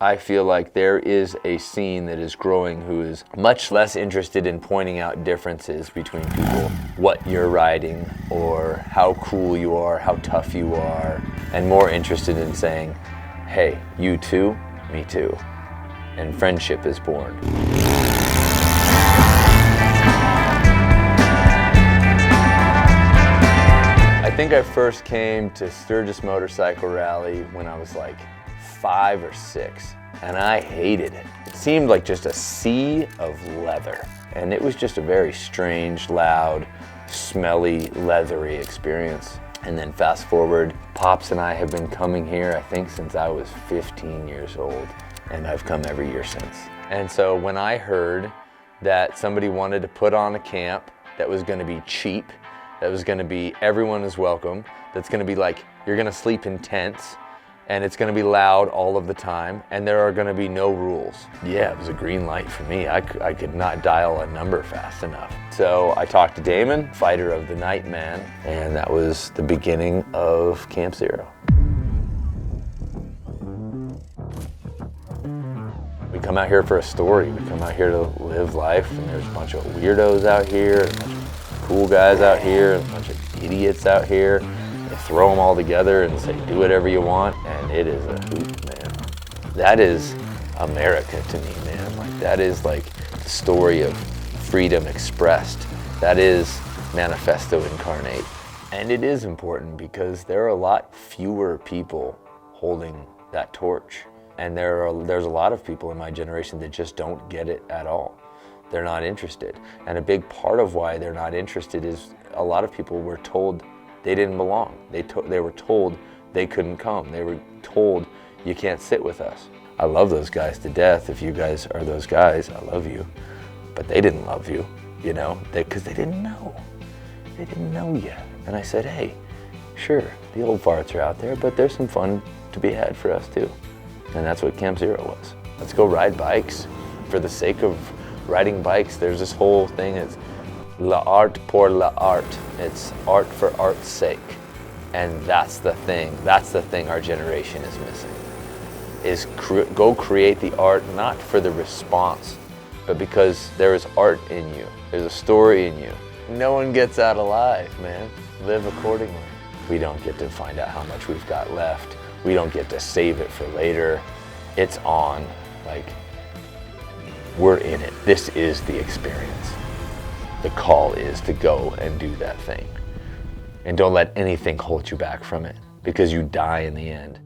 I feel like there is a scene that is growing who is much less interested in pointing out differences between people, what you're riding, or how cool you are, how tough you are, and more interested in saying, hey, you too, me too. And friendship is born. I think I first came to Sturgis Motorcycle Rally when I was like 5 or 6, and I hated it. It seemed like just a sea of leather, and it was just a very strange, loud, smelly, leathery experience. And then fast forward, Pops and I have been coming here, I think, since I was 15 years old, and I've come every year since. And so when I heard that somebody wanted to put on a camp that was gonna be cheap, that was gonna be everyone is welcome, that's gonna be like, you're gonna sleep in tents, and it's gonna be loud all of the time, and there are gonna be no rules. Yeah, it was a green light for me. I could not dial a number fast enough. So I talked to Damon, fighter of the night man, and that was the beginning of Camp Zero. We come out here for a story. We come out here to live life, and there's a bunch of weirdos out here, a bunch of cool guys out here, a bunch of idiots out here. They throw them all together and say, do whatever you want, and it is a hoot, man. That is America to me, man. Like, that is like the story of freedom expressed. That is manifesto incarnate. And it is important because there are a lot fewer people holding that torch. And there's a lot of people in my generation that just don't get it at all. They're not interested. And a big part of why they're not interested is a lot of people were told they didn't belong. They were told they couldn't come. They were told you can't sit with us. I love those guys to death. If you guys are those guys, I love you. But they didn't love you, you know, because they didn't know. They didn't know yet. And I said, hey, sure, the old farts are out there, but there's some fun to be had for us too. And that's what Camp Zero was. Let's go ride bikes. For the sake of riding bikes, there's this whole thing, it's l'art pour l'art. It's art for art's sake. And that's the thing our generation is missing. Is go create the art, not for the response, but because there is art in you. There's a story in you. No one gets out alive, man. Live accordingly. We don't get to find out how much we've got left. We don't get to save it for later. It's on, like, we're in it. This is the experience. The call is to go and do that thing. And don't let anything hold you back from it, because you die in the end.